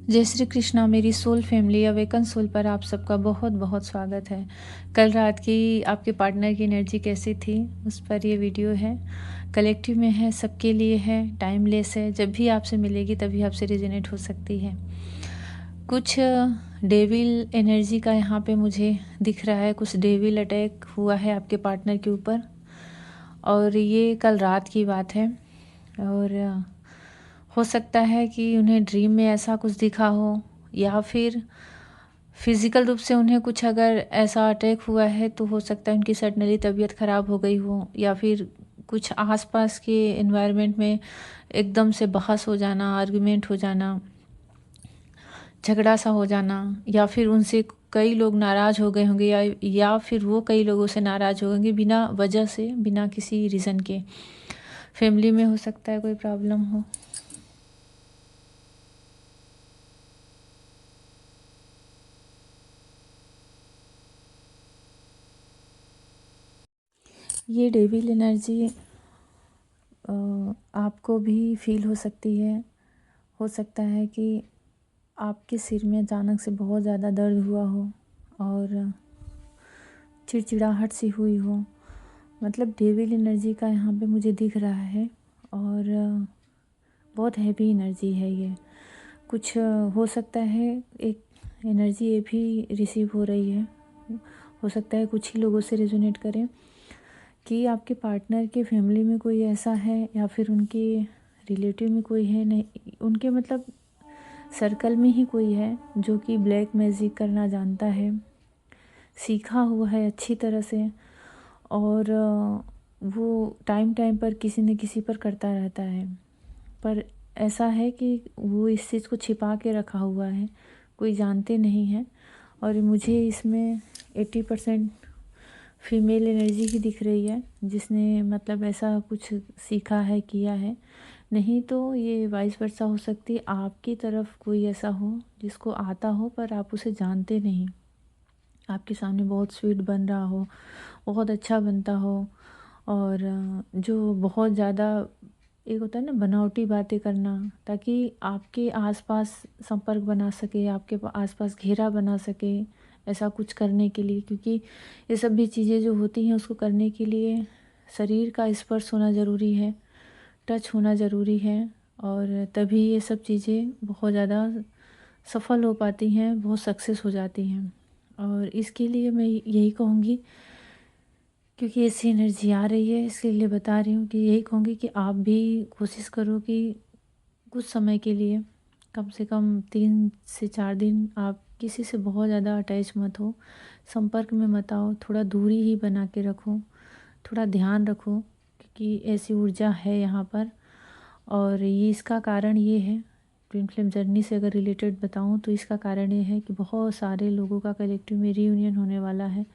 जय श्री कृष्णा। मेरी soul family awaken soul पर आप सबका बहुत बहुत स्वागत है। कल रात की आपके पार्टनर की एनर्जी कैसी थी उस पर ये वीडियो है। कलेक्टिव में है, सबके लिए है, टाइमलेस है। जब भी आपसे मिलेगी तभी आपसे रिजोनेट हो सकती है। कुछ डेविल एनर्जी का यहाँ पे मुझे दिख रहा है। कुछ डेविल अटैक हुआ है आपके पार्टनर के ऊपर और ये कल रात की बात है। और हो सकता है कि उन्हें ड्रीम में ऐसा कुछ दिखा हो या फिर फिज़िकल रूप से उन्हें कुछ अगर ऐसा अटैक हुआ है तो हो सकता है उनकी सडनली तबीयत ख़राब हो गई हो, या फिर कुछ आसपास के एनवायरनमेंट में एकदम से बहस हो जाना, आर्गुमेंट हो जाना, झगड़ा सा हो जाना, या फिर उनसे कई लोग नाराज़ हो गए होंगे या फिर वो कई लोगों से नाराज़ हो होंगे बिना वजह से, बिना किसी रीज़न के। फैमिली में हो सकता है कोई प्रॉब्लम हो। ये डेविल एनर्जी आपको भी फील हो सकती है। हो सकता है कि आपके सिर में अचानक से बहुत ज़्यादा दर्द हुआ हो और चिड़चिड़ाहट सी हुई हो। मतलब डेविल एनर्जी का यहाँ पे मुझे दिख रहा है और बहुत हैवी एनर्जी है ये। कुछ हो सकता है एक एनर्जी ये भी रिसीव हो रही है। हो सकता है कुछ ही लोगों से रेजोनेट करें कि आपके पार्टनर के फैमिली में कोई ऐसा है या फिर उनके रिलेटिव में कोई है, नहीं उनके मतलब सर्कल में ही कोई है जो कि ब्लैक मैजिक करना जानता है, सीखा हुआ है अच्छी तरह से। और वो टाइम टाइम पर किसी न किसी पर करता रहता है। पर ऐसा है कि वो इस चीज़ को छिपा के रखा हुआ है, कोई जानते नहीं है। और मुझे इसमें 80% फीमेल एनर्जी ही दिख रही है जिसने मतलब ऐसा कुछ सीखा है, किया है। नहीं तो ये वाइस वर्सा हो सकती है, आपकी तरफ कोई ऐसा हो जिसको आता हो पर आप उसे जानते नहीं। आपके सामने बहुत स्वीट बन रहा हो, बहुत अच्छा बनता हो, और जो बहुत ज़्यादा एक होता है ना बनावटी बातें करना, ताकि आपके आसपास संपर्क बना सके, आपके आसपास घेरा बना सके ऐसा कुछ करने के लिए। क्योंकि ये सब भी चीज़ें जो होती हैं उसको करने के लिए शरीर का स्पर्श होना ज़रूरी है, टच होना ज़रूरी है, और तभी ये सब चीज़ें बहुत ज़्यादा सफल हो पाती हैं, बहुत सक्सेस हो जाती हैं। और इसके लिए मैं यही कहूँगी, क्योंकि ऐसी एनर्जी आ रही है इसके लिए बता रही हूँ, कि यही कहूँगी कि आप भी कोशिश करो कि कुछ समय के लिए, कम से कम 3 से 4 दिन आप किसी से बहुत ज़्यादा अटैच मत हो, संपर्क में मत आओ, थोड़ा दूरी ही बना के रखो, थोड़ा ध्यान रखो, क्योंकि ऐसी ऊर्जा है यहाँ पर। और ये इसका कारण ये है, ट्विन फ्लेम जर्नी से अगर रिलेटेड बताऊँ तो इसका कारण ये है कि बहुत सारे लोगों का कलेक्टिव में रीयूनियन होने वाला है।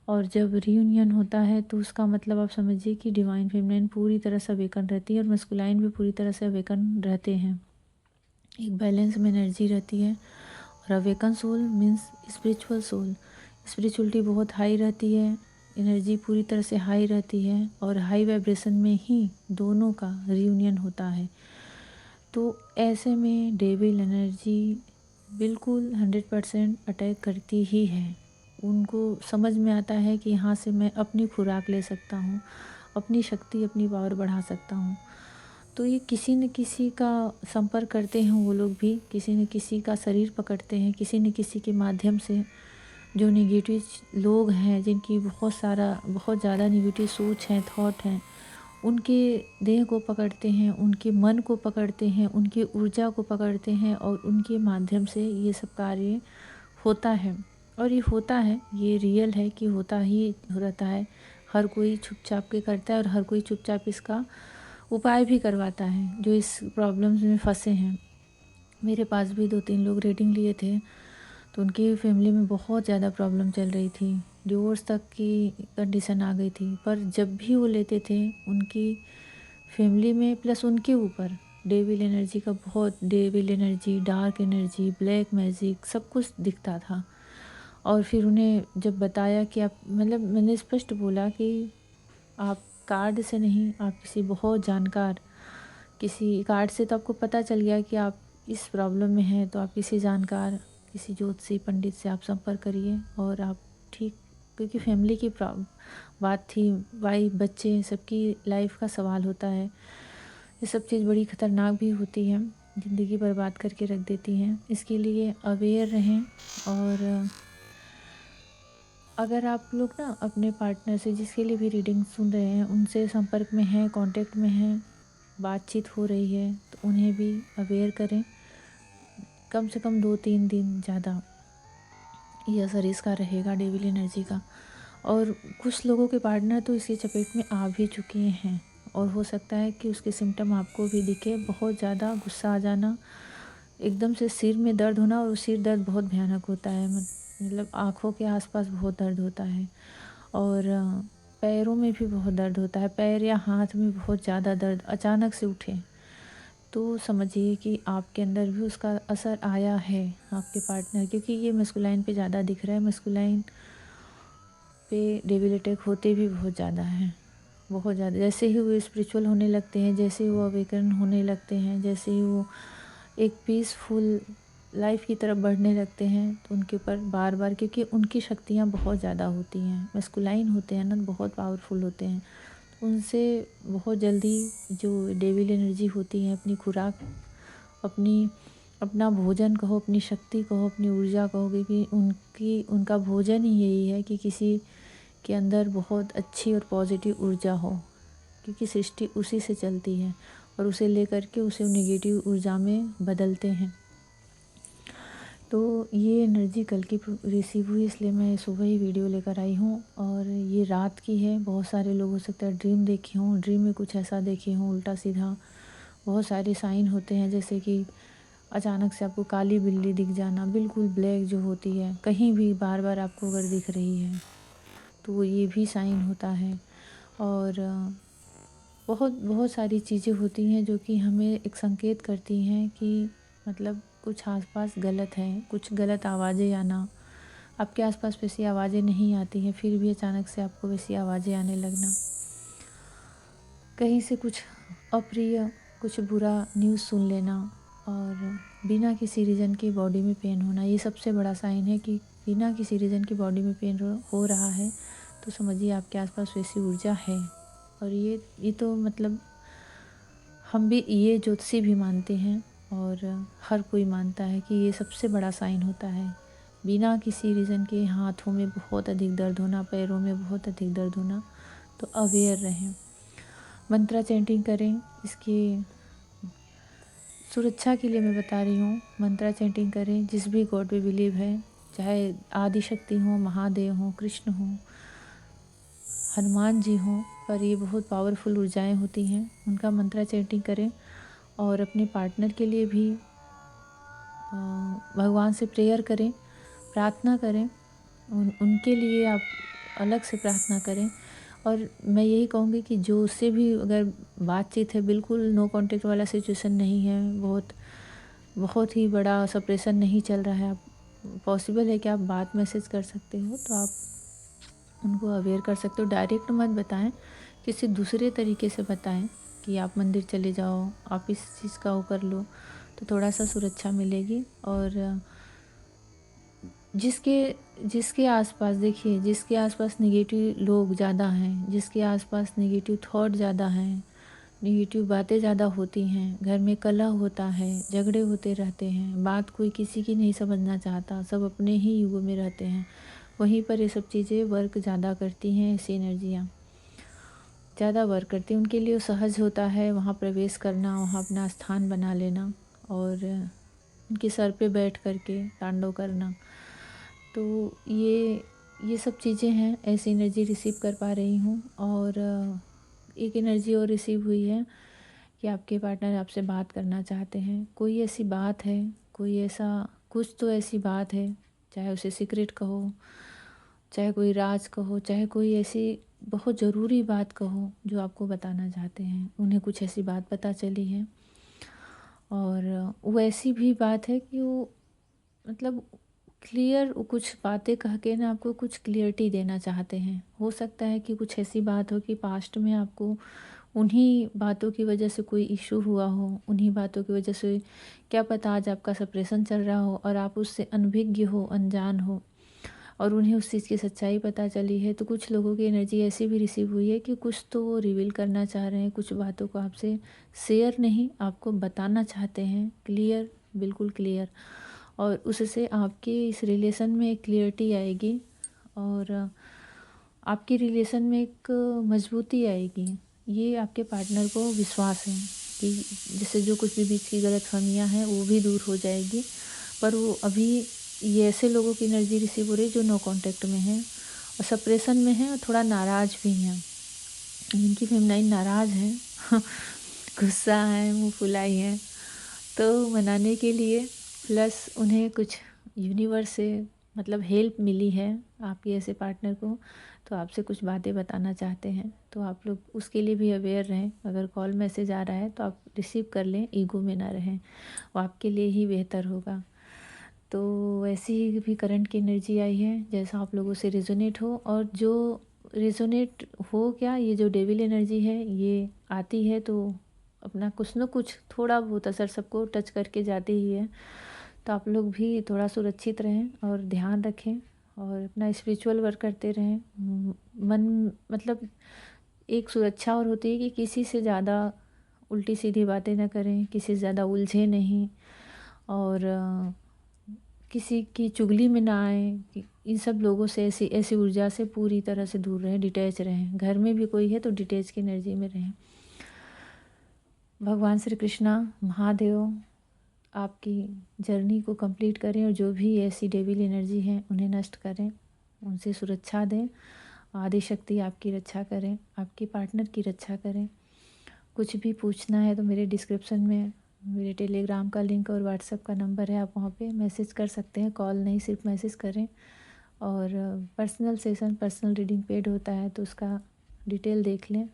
और जब रीयूनियन होता है तो उसका मतलब आप समझिए कि डिवाइन फेमिनाइन पूरी तरह से अवेकन रहती है और मस्कुलाइन भी पूरी तरह से अवेकन रहते हैं। एक बैलेंस में एनर्जी रहती है। और awaken soul means spiritual soul, spirituality बहुत हाई रहती है, एनर्जी पूरी तरह से हाई रहती है, और हाई वाइब्रेशन में ही दोनों का रियूनियन होता है। तो ऐसे में डेविल एनर्जी बिल्कुल 100% अटैक करती ही है। उनको समझ में आता है कि यहाँ से मैं अपनी खुराक ले सकता हूँ, अपनी शक्ति, अपनी पावर बढ़ा सकता हूँ। तो ये किसी न किसी का संपर्क करते हैं, वो लोग भी किसी न किसी का शरीर पकड़ते हैं, किसी न किसी के माध्यम से। जो नेगेटिव लोग हैं, जिनकी बहुत ज़्यादा नेगेटिव सोच है, थॉट हैं, उनके देह को पकड़ते हैं, उनके मन को पकड़ते हैं, उनकी ऊर्जा को पकड़ते हैं, और उनके माध्यम से ये सब कार्य होता है। और ये होता है, ये रियल है कि होता ही रहता है। हर कोई चुपचाप के करता है और हर कोई चुपचाप इसका उपाय भी करवाता है जो इस प्रॉब्लम्स में फंसे हैं। मेरे पास भी 2-3 लोग रीडिंग लिए थे, तो उनकी फैमिली में बहुत ज़्यादा प्रॉब्लम चल रही थी, डिवोर्स तक की कंडीशन आ गई थी। पर जब भी वो लेते थे, उनकी फैमिली में प्लस उनके ऊपर डेविल एनर्जी का बहुत, devil energy, dark energy, black magic सब कुछ दिखता था। और फिर उन्हें जब बताया कि आप मतलब मैंने स्पष्ट बोला कि आप कार्ड से नहीं, आप किसी बहुत जानकार, किसी कार्ड से तो आपको पता चल गया कि आप इस प्रॉब्लम में हैं तो आप किसी जानकार, किसी ज्योतिषी पंडित से आप संपर्क करिए और आप ठीक, क्योंकि फैमिली की बात थी, वाइफ बच्चे सबकी लाइफ का सवाल होता है। ये सब चीज़ बड़ी ख़तरनाक भी होती है, ज़िंदगी बर्बाद करके रख देती हैं। इसके लिए अवेयर रहें। और अगर आप लोग ना अपने पार्टनर से, जिसके लिए भी रीडिंग सुन रहे हैं, उनसे संपर्क में हैं, कांटेक्ट में हैं, बातचीत हो रही है, तो उन्हें भी अवेयर करें। कम से कम 2-3 दिन ज़्यादा ये असर इसका रहेगा, डेविल एनर्जी का। और कुछ लोगों के पार्टनर तो इसकी चपेट में आ भी चुके हैं और हो सकता है कि उसके सिम्टम आपको भी दिखे। बहुत ज़्यादा गुस्सा आ जाना, एकदम से सिर में दर्द होना, और सिर दर्द बहुत भयानक होता है, मतलब आँखों के आसपास बहुत दर्द होता है, और पैरों में भी बहुत दर्द होता है, पैर या हाथ में बहुत ज़्यादा दर्द अचानक से उठे, तो समझिए कि आपके अंदर भी उसका असर आया है, आपके पार्टनर। क्योंकि ये मस्कुलाइन पे ज़्यादा दिख रहा है, मस्कुलाइन पे डेविल अटैक होते भी बहुत ज़्यादा हैं, बहुत ज़्यादा। जैसे ही वो स्पिरिचुअल होने लगते हैं, जैसे ही वो अवेकन होने लगते हैं, जैसे ही वो एक पीसफुल लाइफ की तरफ बढ़ने लगते हैं, तो उनके ऊपर बार बार, क्योंकि उनकी शक्तियाँ बहुत ज़्यादा होती हैं, मस्कुलाइन होते हैं ना, बहुत पावरफुल होते हैं, उनसे बहुत जल्दी जो डेविल एनर्जी होती है, अपनी खुराक, अपना भोजन कहो, अपनी शक्ति कहो, अपनी ऊर्जा कहो, क्योंकि उनका भोजन ही यही है कि किसी के अंदर बहुत अच्छी और पॉजिटिव ऊर्जा हो, क्योंकि सृष्टि उसी से चलती है, और उसे लेकर के उसे नेगेटिव ऊर्जा में बदलते हैं। तो ये एनर्जी कल की रिसीव हुई, इसलिए मैं सुबह ही वीडियो लेकर आई हूँ। और ये रात की है। बहुत सारे लोग हो सकता है ड्रीम देखे हों, ड्रीम में कुछ ऐसा देखे हों उल्टा सीधा। बहुत सारे साइन होते हैं, जैसे कि अचानक से आपको काली बिल्ली दिख जाना, बिल्कुल ब्लैक जो होती है, कहीं भी बार बार आपको अगर दिख रही है, तो ये भी साइन होता है। और बहुत बहुत सारी चीज़ें होती हैं जो कि हमें एक संकेत करती हैं कि मतलब कुछ आसपास गलत है, कुछ गलत आवाज़ें आना। आपके आसपास वैसी आवाज़ें नहीं आती हैं, फिर भी अचानक से आपको वैसी आवाज़ें आने लगना, कहीं से कुछ अप्रिय, कुछ बुरा न्यूज़ सुन लेना, और बिना किसी रीज़न के बॉडी में पेन होना, ये सबसे बड़ा साइन है कि बिना किसी रीज़न की बॉडी में पेन हो रहा है, तो समझिए आपके आसपास वैसी ऊर्जा है। और ये तो मतलब हम भी, ये ज्योतिषी भी मानते हैं, और हर कोई मानता है कि ये सबसे बड़ा साइन होता है। बिना किसी रीज़न के हाथों में बहुत अधिक दर्द होना, पैरों में बहुत अधिक दर्द होना, तो अवेयर रहें, मंत्रा चैंटिंग करें। इसके सुरक्षा के लिए मैं बता रही हूँ, मंत्रा चैंटिंग करें। जिस भी गॉड पे बिलीव है, चाहे आदि शक्ति हो, महादेव हो, कृष्ण हो, हनुमान जी हों, पर ये बहुत पावरफुल ऊर्जाएं होती हैं, उनका मंत्रा चैंटिंग करें। और अपने पार्टनर के लिए भी भगवान से प्रेयर करें, प्रार्थना करें, उनके लिए आप अलग से प्रार्थना करें। और मैं यही कहूँगी कि जो उससे भी अगर बातचीत है, बिल्कुल नो कांटेक्ट वाला सिचुएशन नहीं है, बहुत ही बड़ा सप्रेशन नहीं चल रहा है, आप पॉसिबल है कि आप बात मैसेज कर सकते हो, तो आप उनको अवेयर कर सकते हो। डायरेक्ट मत बताएं, किसी दूसरे तरीके से बताएं कि आप मंदिर चले जाओ, आप इस चीज़ का वो कर लो, तो थोड़ा सा सुरक्षा मिलेगी। और जिसके आसपास देखिए, जिसके आसपास नेगेटिव लोग ज़्यादा हैं, जिसके आसपास नेगेटिव थॉट ज़्यादा हैं, नेगेटिव बातें ज़्यादा होती हैं, घर में कलह होता है, झगड़े होते रहते हैं, बात कोई किसी की नहीं समझना चाहता, सब अपने ही युग में रहते हैं, वहीं पर ये सब चीज़ें वर्क ज़्यादा करती हैं। ऐसी एनर्जियाँ ज़्यादा वर्क करती हैं, उनके लिए सहज होता है वहाँ प्रवेश करना, वहाँ अपना स्थान बना लेना, और उनके सर पे बैठ करके तांडव करना। तो ये सब चीज़ें हैं, ऐसी एनर्जी रिसीव कर पा रही हूँ। और एक एनर्जी और रिसीव हुई है कि आपके पार्टनर आपसे बात करना चाहते हैं। कोई ऐसी बात है, कोई ऐसा कुछ तो ऐसी बात है, चाहे उसे सीक्रेट कहो, चाहे कोई राज कहो, चाहे कोई ऐसी बहुत ज़रूरी बात कहो जो आपको बताना चाहते हैं। उन्हें कुछ ऐसी बात पता चली है, और वो ऐसी भी बात है कि वो मतलब क्लियर कुछ बातें कह के ना आपको कुछ क्लियरिटी देना चाहते हैं। हो सकता है कि कुछ ऐसी बात हो कि पास्ट में आपको उन्हीं बातों की वजह से कोई इशू हुआ हो, उन्हीं बातों की वजह से क्या पता आज आपका सेपरेशन चल रहा हो और आप उससे अनभिज्ञ हो, अनजान हो और उन्हें उस चीज़ की सच्चाई पता चली है। तो कुछ लोगों की एनर्जी ऐसी भी रिसीव हुई है कि कुछ तो वो रिवील करना चाह रहे हैं, कुछ बातों को आपसे शेयर नहीं, आपको बताना चाहते हैं, क्लियर, बिल्कुल क्लियर। और उससे आपके इस रिलेशन में एक क्लियरिटी आएगी और आपकी रिलेशन में एक मजबूती आएगी। ये आपके पार्टनर को विश्वास है कि जिससे जो कुछ भी बीच की गलतफहमियां हैं वो भी दूर हो जाएगी। पर वो अभी ये ऐसे लोगों की एनर्जी रिसीव हो रही है जो नो कांटेक्ट में हैं और सेपरेशन में हैं और थोड़ा नाराज़ भी हैं, जिनकी फेमनाइन नाराज़ है गुस्सा है, मुँह फुलाई है। तो मनाने के लिए प्लस उन्हें कुछ यूनिवर्स से मतलब हेल्प मिली है आपके ऐसे पार्टनर को, तो आपसे कुछ बातें बताना चाहते हैं। तो आप लोग उसके लिए भी अवेयर रहें। अगर कॉल मैसेज आ रहा है तो आप रिसीव कर लें, ईगो में ना रहें, वो आपके लिए ही बेहतर होगा। तो ऐसी ही भी करंट की एनर्जी आई है जैसा आप लोगों से रेजोनेट हो, और जो रेजोनेट हो क्या, ये जो डेविल एनर्जी है ये आती है तो अपना कुछ न कुछ थोड़ा बहुत असर सबको टच करके जाती ही है। तो आप लोग भी थोड़ा सुरक्षित रहें और ध्यान रखें और अपना स्पिरिचुअल वर्क करते रहें। मन मतलब एक सुरक्षा और होती है कि किसी से ज़्यादा उल्टी सीधी बातें ना करें, किसी से ज़्यादा उलझे नहीं और किसी की चुगली में ना आए। इन सब लोगों से ऐसी ऐसी ऊर्जा से पूरी तरह से दूर रहें, डिटैच रहें। घर में भी कोई है तो डिटैच की एनर्जी में रहें। भगवान श्री कृष्णा, महादेव आपकी जर्नी को कंप्लीट करें और जो भी ऐसी डेविल एनर्जी हैं उन्हें नष्ट करें, उनसे सुरक्षा दें। आदि शक्ति आपकी रक्षा करें, आपके पार्टनर की रक्षा करें। कुछ भी पूछना है तो मेरे डिस्क्रिप्शन में मेरे टेलीग्राम का लिंक और व्हाट्सएप का नंबर है, आप वहाँ पे मैसेज कर सकते हैं। कॉल नहीं, सिर्फ मैसेज करें। और personal session, personal reading paid होता है तो उसका डिटेल देख लें।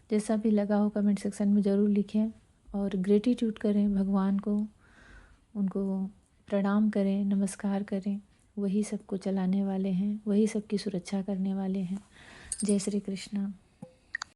जैसा भी लगा हो कमेंट सेक्शन में ज़रूर लिखें और ग्रेटिट्यूड करें भगवान को, उनको प्रणाम करें, नमस्कार करें। वही सबको चलाने वाले हैं, वही सबकी सुरक्षा करने वाले हैं। जय श्री कृष्णा।